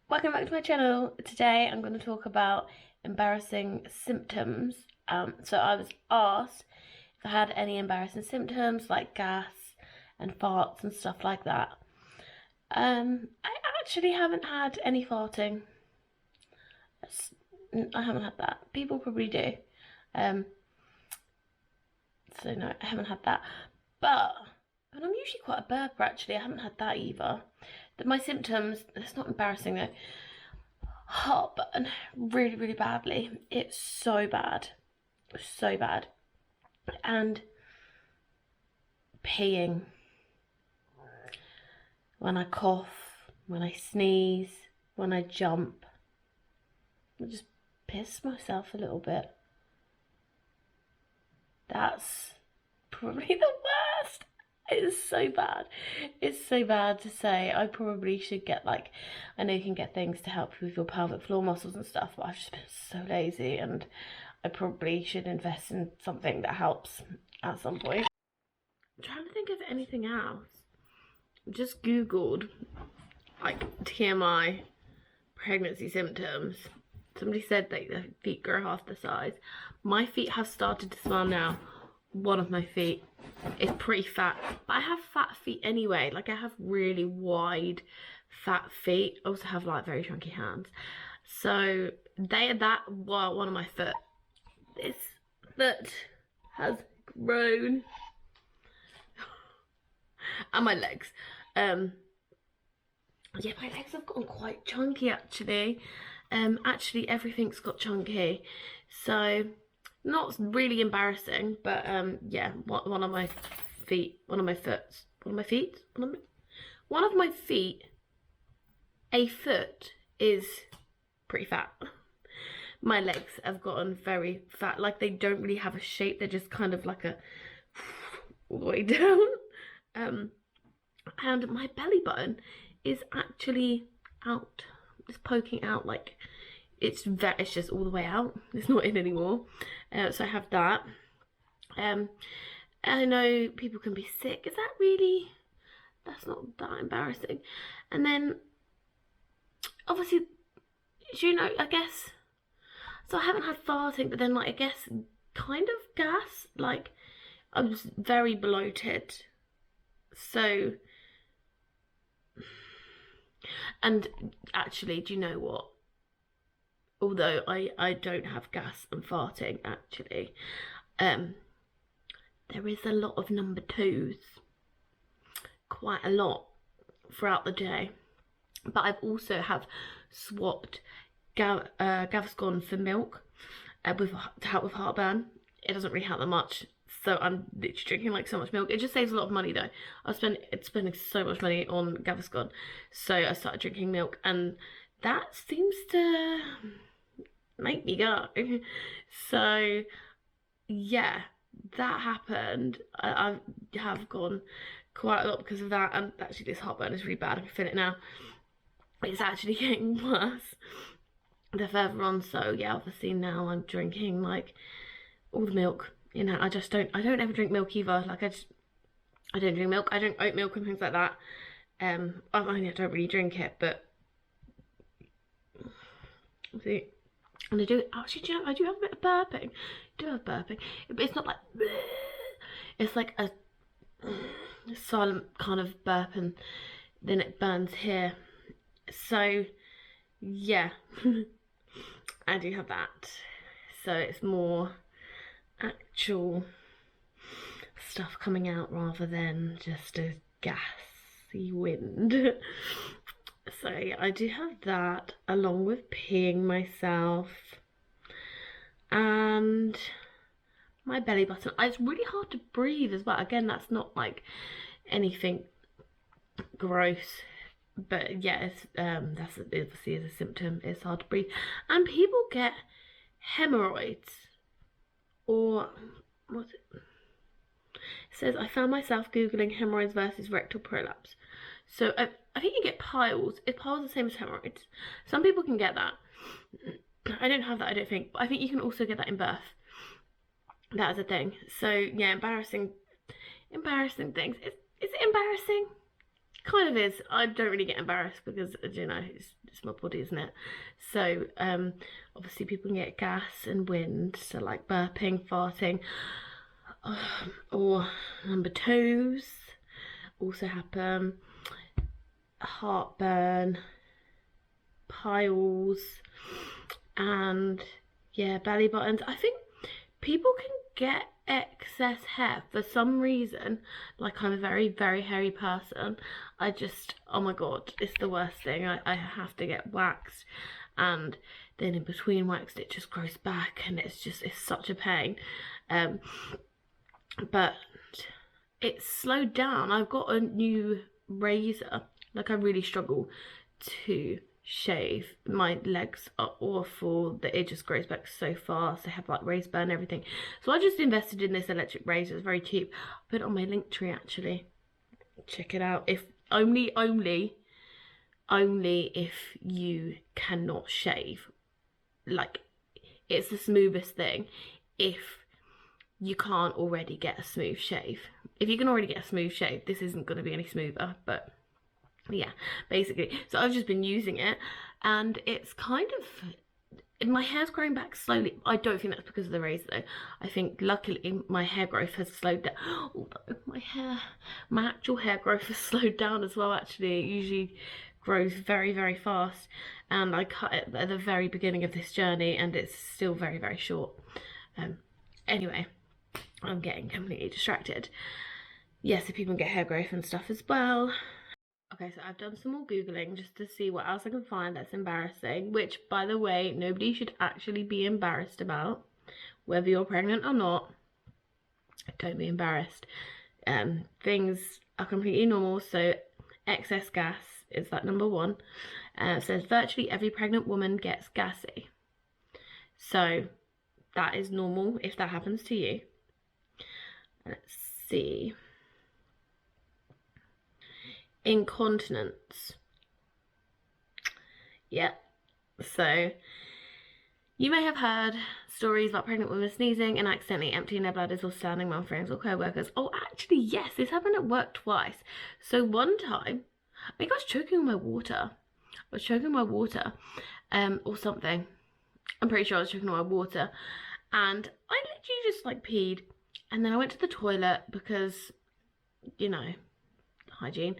Welcome back to my channel. Today I'm going to talk about embarrassing symptoms. So I was asked if I had any embarrassing symptoms like gas and farts and stuff like that. I actually haven't had any farting. I haven't had that. People probably do. So no, I haven't had that. And I'm usually quite a burper actually. I haven't had that either. My symptoms, it's not embarrassing though. Heartburn really, really badly. It's so bad. So bad. And peeing. When I cough, when I sneeze, when I jump. I just piss myself a little bit. That's probably the worst. It's so bad. It's so bad to say. I probably should get I know you can get things to help with your pelvic floor muscles and stuff, but I've just been so lazy and I probably should invest in something that helps at some point. I'm trying to think of anything else. Just Googled TMI pregnancy symptoms. Somebody said that their feet grow half the size. My feet have started to swell now. One of my feet is pretty fat, but I have fat feet anyway. I have really wide fat feet. I also have very chunky hands. So one of my foot. This foot has grown. And my legs. Yeah, my legs have gotten quite chunky actually. Actually everything's got chunky. So not really embarrassing, but yeah, one of my feet, a foot is pretty fat. My legs have gotten very fat, they don't really have a shape, they're just kind of all the way down. And my belly button is actually out, it's poking out, it's just all the way out. It's not in anymore. So I have that. I know people can be sick. Is that really? That's not that embarrassing. And then, obviously, I guess. So I haven't had farting, but then I guess kind of gas. I was very bloated. So. And actually, do you know what? Although I don't have gas and farting actually, there is a lot of number twos, quite a lot throughout the day. But I've also have swapped Gaviscon for milk to help with heartburn. It doesn't really help that much, so I'm literally drinking so much milk. It just saves a lot of money though. It's spending so much money on Gaviscon, so I started drinking milk, and that seems to make me go. So yeah, that happened. I have gone quite a lot because of that, and actually this heartburn is really bad. I can feel it now. It's actually getting worse the further on. So yeah, obviously now I'm drinking all the milk. I don't ever drink milk either. I don't drink milk. I drink oat milk and things like that. I don't really drink it, but see. And I do have a bit of burping. I do have burping, but it's not bleh. It's a silent kind of burp, and then it burns here. So yeah, I do have that. So it's more actual stuff coming out rather than just a gassy wind. So yeah, I do have that along with peeing myself and my belly button. It's really hard to breathe as well. Again, that's not anything gross, but yeah, that's obviously is a symptom. It's hard to breathe, and people get hemorrhoids, or what's it? It says I found myself googling hemorrhoids versus rectal prolapse. So I think you get piles. Is piles the same as hemorrhoids? Some people can get that. I don't have that, I don't think. But I think you can also get that in birth. That is a thing. So yeah, embarrassing things. Is it embarrassing? kind of is. I don't really get embarrassed because, you know, it's my body, isn't it? So obviously people can get gas and wind, so like burping, farting, or number twos also happen, heartburn, piles, and yeah, belly buttons. I think people can get excess hair for some reason. Like, I'm a very, very hairy person. I just, oh my god, it's the worst thing. I have to get waxed, and then in between waxed it just grows back, and it's such a pain. But it's slowed down. I've got a new razor. Like, I really struggle to shave. My legs are awful, that it just grows back so fast. I have like razor burn and everything, so I just invested in this electric razor. It's very cheap. I put it on my link tree, actually. Check it out. If only if you cannot shave. Like, it's the smoothest thing if you can't already get a smooth shave. If you can already get a smooth shave, this isn't going to be any smoother, but yeah, basically. So I've just been using it, and it's kind of, my hair's growing back slowly. I don't think that's because of the razor though. I think luckily my hair growth has slowed down. Although my actual hair growth has slowed down as well, actually. It usually grows very, very fast, and I cut it at the very beginning of this journey, and it's still very, very short. Anyway, I'm getting completely distracted. Yes, so people get hair growth and stuff as well. Okay, so I've done some more Googling just to see what else I can find that's embarrassing, which, by the way, nobody should actually be embarrassed about. Whether you're pregnant or not, don't be embarrassed. Things are completely normal, so excess gas is that number one. It says virtually every pregnant woman gets gassy. So that is normal if that happens to you. Let's see. Incontinence. Yeah, so you may have heard stories about pregnant women sneezing and accidentally emptying their bladders or standing around friends or co-workers. Oh, actually, yes, this happened at work twice. So one time, I think I was choking on my water. Or something. I'm pretty sure I was choking on my water. And I literally just like peed. And then I went to the toilet because, you know, hygiene,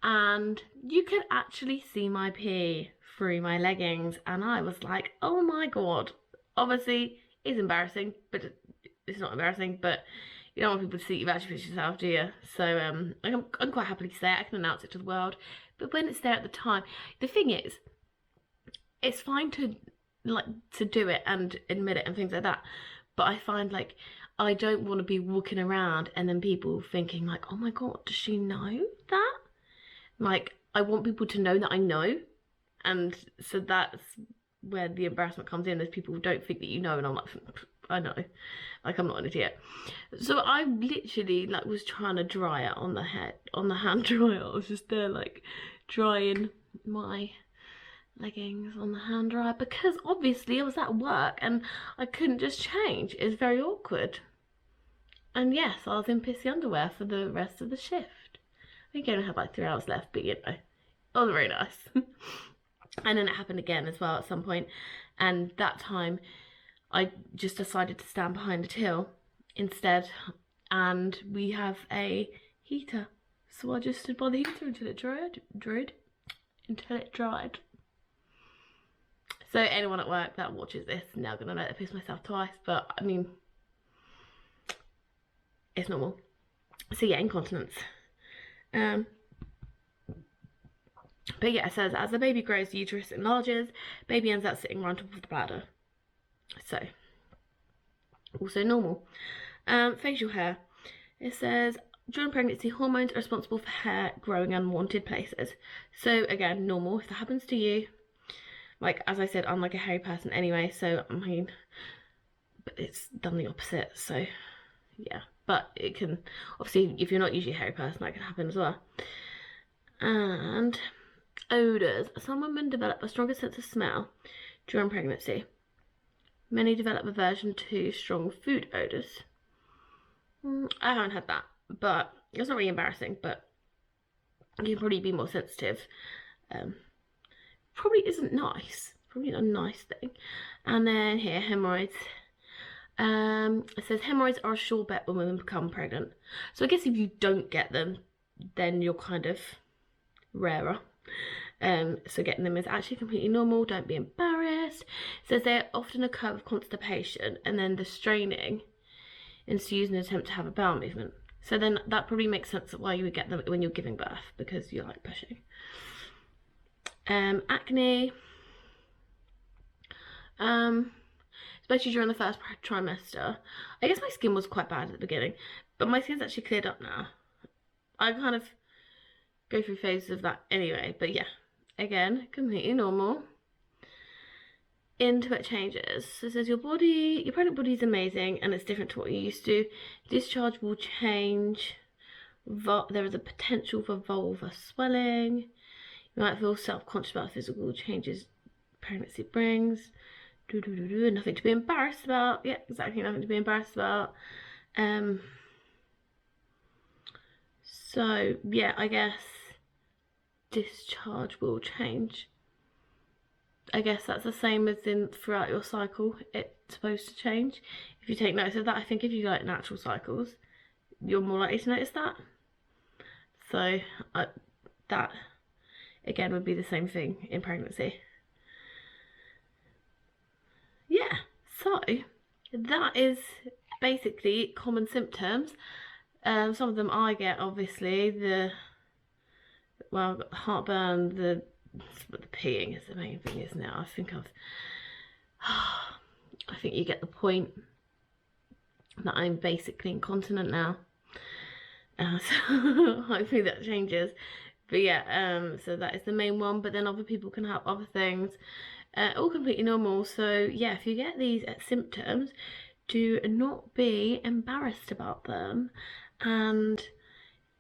and you could actually see my pee through my leggings, and I was like, oh my god. Obviously it's embarrassing, but it's not embarrassing, but you don't want people to see you've actually pissed yourself, do you? So I'm quite happy to say it. I can announce it to the world, but when it's there at the time, the thing is, it's fine to do it and admit it and things like that, but I find like I don't want to be walking around and then people thinking like, oh my god, does she know that? Like, I want people to know that I know. And so that's where the embarrassment comes in, is people don't think that you know, and I'm like, I know. Like, I'm not an idiot. So I literally like was trying to dry it on the hand dryer. I was just there like drying my leggings on the hand dryer, because obviously I was at work and I couldn't just change. It's very awkward. And yes, I was in pissy underwear for the rest of the shift. I think I only had like 3 hours left, but you know, it wasn't very nice. And then it happened again as well at some point, and that time I just decided to stand behind a till instead, and we have a heater, so I just stood by the heater until it dried. So anyone at work that watches this is now gonna know that I pissed myself twice, but I mean, it's normal. So yeah, incontinence. But yeah, it says as the baby grows, the uterus enlarges, baby ends up sitting on top of the bladder. So also normal. Facial hair. It says during pregnancy, hormones are responsible for hair growing in unwanted places. So again, normal if that happens to you. Like, as I said, I'm like a hairy person anyway, so I mean, but it's done the opposite, so yeah. But it can, obviously, if you're not usually a hairy person, that can happen as well. And odours. Some women develop a stronger sense of smell during pregnancy. Many develop aversion to strong food odours. I haven't had that, but it's not really embarrassing, but you can probably be more sensitive. Probably isn't nice. Probably not a nice thing. And then here, hemorrhoids. It says hemorrhoids are a sure bet when women become pregnant. So I guess if you don't get them, then you're kind of rarer. So getting them is actually completely normal. Don't be embarrassed. It says they often occur with constipation, and then the straining ensues in an attempt to have a bowel movement. So then that probably makes sense of why you would get them when you're giving birth, because you're like pushing. Acne. Especially during the first trimester. I guess my skin was quite bad at the beginning, but my skin's actually cleared up now. I kind of go through phases of that anyway, but yeah, again, completely normal. Into it changes. So it says your pregnant body is amazing and it's different to what you're used to. Discharge will change. There is a potential for vulvar swelling. You might feel self-conscious about physical changes pregnancy brings. Nothing to be embarrassed about. Yeah, exactly, nothing to be embarrassed about. So yeah, I guess discharge will change. I guess that's the same as in throughout your cycle. It's supposed to change. If you take notice of that, I think if you like natural cycles, you're more likely to notice that. So that again would be the same thing in pregnancy. Yeah, so that is basically common symptoms. Some of them I get, obviously, well, the heartburn, the peeing is the main thing, isn't it? I think you get the point that I'm basically incontinent now. So hopefully that changes. But yeah, so that is the main one, but then other people can have other things. All completely normal. So yeah, if you get these symptoms, do not be embarrassed about them. And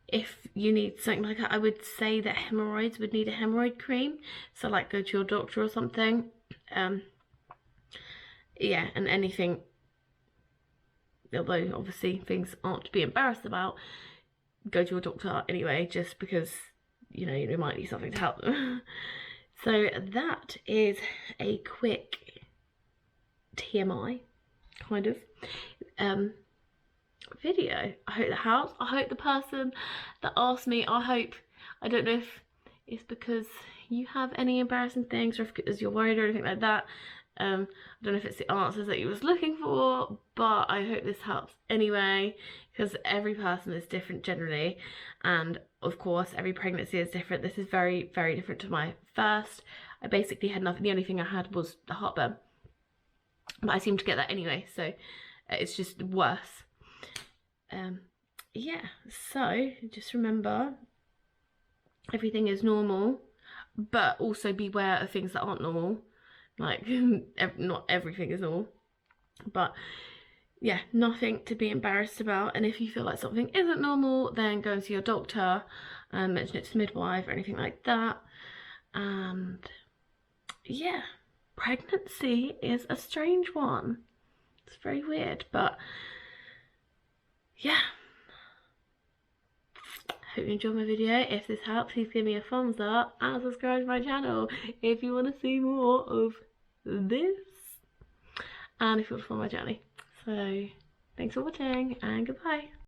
if you need something like that, I would say that hemorrhoids would need a hemorrhoid cream. So like go to your doctor or something. Yeah, and anything, although obviously things aren't to be embarrassed about, go to your doctor anyway, just because, you know, you might need something to help them. So that is a quick TMI kind of video. I hope that helps. I hope the person that asked me, I don't know if it's because you have any embarrassing things or if it's you're worried or anything like that. I don't know if it's the answers that you was looking for, but I hope this helps anyway, because every person is different generally, and of course every pregnancy is different. This is very, very different to my first. I basically had nothing. The only thing I had was the heartburn, but I seem to get that anyway, so it's just worse. Yeah, so just remember everything is normal, but also beware of things that aren't normal. Like, not everything is normal, but yeah, nothing to be embarrassed about. And if you feel like something isn't normal, then go and see your doctor and mention it to the midwife or anything like that. And yeah, pregnancy is a strange one. It's very weird, but yeah. Hope you enjoyed my video. If this helped, please give me a thumbs up and subscribe to my channel if you want to see more of this and if you want to follow my journey. So thanks for watching and goodbye.